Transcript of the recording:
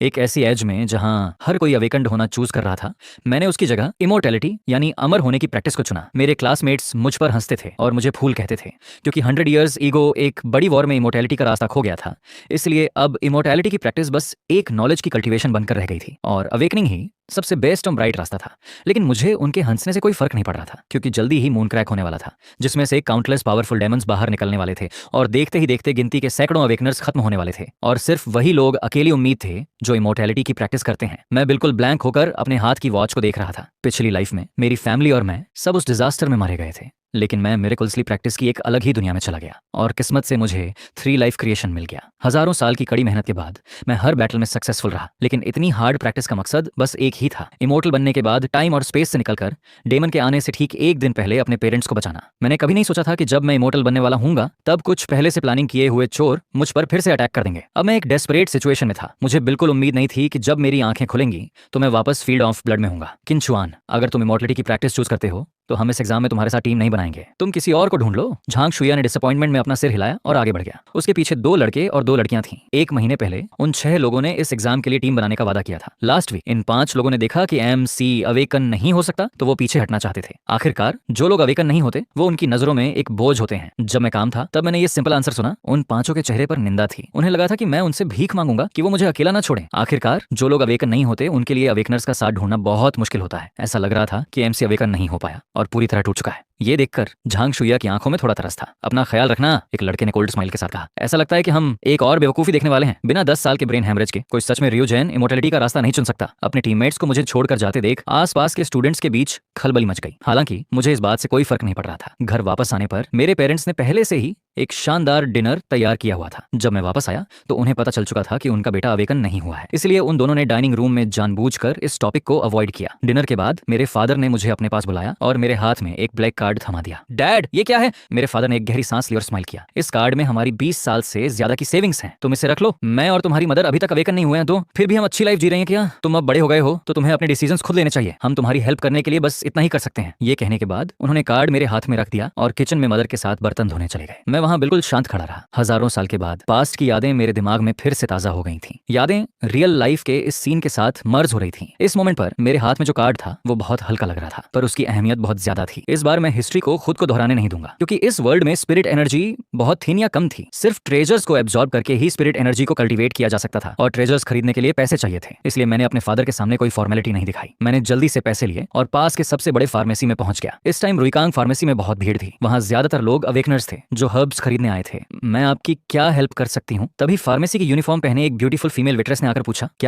एक ऐसी एज में जहां हर कोई अवेकन्ड होना चूज कर रहा था, मैंने उसकी जगह इमोर्टैलिटी यानी अमर होने की प्रैक्टिस को चुना। मेरे क्लासमेट्स मुझ पर हंसते थे और मुझे फूल कहते थे, क्योंकि 100 इयर्स ईगो एक बड़ी वॉर में इमोर्टैलिटी का रास्ता खो गया था। इसलिए अब इमोर्टैलिटी की प्रैक्टिस बस एक नॉलेज की कल्टीवेशन बनकर रह गई थी, और अवेकनिंग ही सबसे बेस्ट और ब्राइट रास्ता था। लेकिन मुझे उनके हंसने से कोई फर्क नहीं पड़ रहा था, क्योंकि जल्दी ही मून क्रैक होने वाला था, जिसमें से काउंटलेस पावरफुल डेमंस बाहर निकलने वाले थे, और देखते ही देखते गिनती के सैकड़ों अवेकनर्स खत्म होने वाले थे, और सिर्फ वही लोग अकेली उम्मीद थे जो इमोर्टैलिटी की प्रैक्टिस करते हैं। मैं बिल्कुल ब्लैंक होकर अपने हाथ की वॉच को देख रहा था। पिछली लाइफ में मेरी फैमिली और मैं सब उस डिजास्टर में मारे गए थे, लेकिन मैं मिरेकल्सली प्रैक्टिस की एक अलग ही दुनिया में चला गया, और किस्मत से मुझे 3 लाइफ क्रिएशन मिल गया। हजारों साल की कड़ी मेहनत के बाद मैं हर बैटल में सक्सेसफुल रहा, लेकिन इतनी हार्ड प्रैक्टिस का मकसद बस एक ही था, इमोर्टल बनने के बाद टाइम और स्पेस से निकलकर डेमन के आने से ठीक एक दिन पहले अपने पेरेंट्स को बचाना। मैंने कभी नहीं सोचा था कि जब मैं इमोर्टल बनने वाला हूंगा, तब कुछ पहले से प्लानिंग किए हुए चोर मुझ पर फिर से अटैक कर देंगे। अब मैं एक डेस्परेट सिचुएशन में था। मुझे बिल्कुल उम्मीद नहीं थी कि जब मेरी आंखें खुलेंगी तो मैं वापस फील्ड ऑफ ब्लड में हूंगा। किंचुआन, अगर तुम इमोर्टलिटी की प्रैक्टिस चूज करते हो तो हम इस एग्जाम में तुम्हारे साथ टीम नहीं बनाएंगे, तुम किसी और को ढूंढ लो। झांग शुया ने डिसअपॉइंटमेंट में अपना सिर हिलाया और आगे बढ़ गया। उसके पीछे 2 लड़के और 2 लड़कियां थीं। 1 महीने पहले उन 6 लोगों ने इस एग्जाम के लिए टीम बनाने का वादा किया था। लास्ट वीक इन 5 लोगों ने देखा कि MC अवेकन नहीं हो सकता, तो वो पीछे हटना चाहते थे। आखिरकार जो लोग अवेकन नहीं होते वो उनकी नजरों में एक बोझ होते हैं। जब मैं काम था तब मैंने ये सिंपल आंसर सुना। उन 5 के चेहरे पर निंदा थी। उन्हें लगा था कि मैं उनसे भीख मांगूंगा कि वो मुझे अकेला ना छोड़े। आखिरकार जो लोग अवेकन नहीं होते उनके लिए अवेकनर्स का साथ ढूंढना बहुत मुश्किल होता है। ऐसा लग रहा था कि MC अवेकन नहीं हो पाया और पूरी तरह टूट चुका है। ये देखकर झांग शुया की आंखों में थोड़ा तरस था। अपना ख्याल रखना, एक लड़के ने कोल्ड स्माइल के साथ कहा। ऐसा लगता है कि हम एक और बेवकूफी देखने वाले हैं। बिना 10 साल के ब्रेन हैमरेज के कोई सच में रियोजेन इमोर्टलिटी का रास्ता नहीं चुन सकता। अपने टीममेट्स को मुझे छोड़कर जाते देख आसपास के स्टूडेंट्स के बीच खलबली मच गई। हालांकि मुझे इस बात से कोई फर्क नहीं पड़ रहा था। घर वापस आने पर मेरे पेरेंट्स ने पहले से ही एक शानदार डिनर तैयार किया हुआ था। जब मैं वापस आया तो उन्हें पता चल चुका था कि उनका बेटा अवेकन नहीं हुआ है, इसलिए उन दोनों ने डाइनिंग रूम में जानबूझकर इस टॉपिक को अवॉइड किया। डिनर के बाद मेरे फादर ने मुझे अपने पास बुलाया और मेरे हाथ में एक ब्लैक कार्ड थमा दिया। डैड, ये क्या है? मेरे फादर ने एक गहरी सांस ली और स्माइल किया। इस कार्ड में हमारी 20 साल से ज्यादा की सेविंग्स हैं, तुम इसे रख लो। मैं और तुम्हारी मदर अभी तक अवेकन नहीं हुए हैं, तो फिर भी हम अच्छी लाइफ जी रहे हैं। क्या तुम अब बड़े हो गए हो तो तुम्हें अपने डिसीजंस खुद लेने चाहिए। हम तुम्हारी हेल्प करने के लिए बस इतना ही कर सकते हैं। ये कहने के बाद उन्होंने कार्ड मेरे हाथ में रख दिया और किचन में मदर के साथ बर्तन धोने चले गए। मैं वहां बिल्कुल शांत खड़ा रहा। हजारों साल के बाद पास्ट की यादें मेरे दिमाग में फिर से ताजा हो गई थीं। यादें रियल लाइफ के इस सीन के साथ मर्ज हो रही थीं। इस मोमेंट पर मेरे हाथ में जो कार्ड था वो बहुत हल्का लग रहा था, पर उसकी अहमियत बहुत ज्यादा थी। इस बार मैं हिस्ट्री को खुद को दोहराने नहीं दूंगा, क्योंकि इस वर्ल्ड में स्पिरिट एनर्जी बहुत थीन या कम थी। सिर्फ ट्रेजर्स को एब्जॉर्ब करके ही स्पिरिट एनर्जी को कल्टीवेट किया जा सकता था, और ट्रेजर्स खरीदने के लिए पैसे चाहिए थे। इसलिए मैंने अपने फादर के सामने कोई फॉर्मेलिटी नहीं दिखाई। मैंने जल्दी से पैसे लिए और पास के सबसे बड़े फार्मेसी में पहुंच गया। इस टाइम रुइकांग फार्मेसी में बहुत भीड़ थी। वहां ज्यादातर लोग अवेकनर्स थे जो हर्ब्स खरीदने आए थे। मैं आपकी क्या हेल्प कर सकती हूँ? तभी फार्मेसी की यूनिफॉर्म पहने एक ब्यूटीफुल फीमेल वेट्रेस ने आकर पूछा, क्या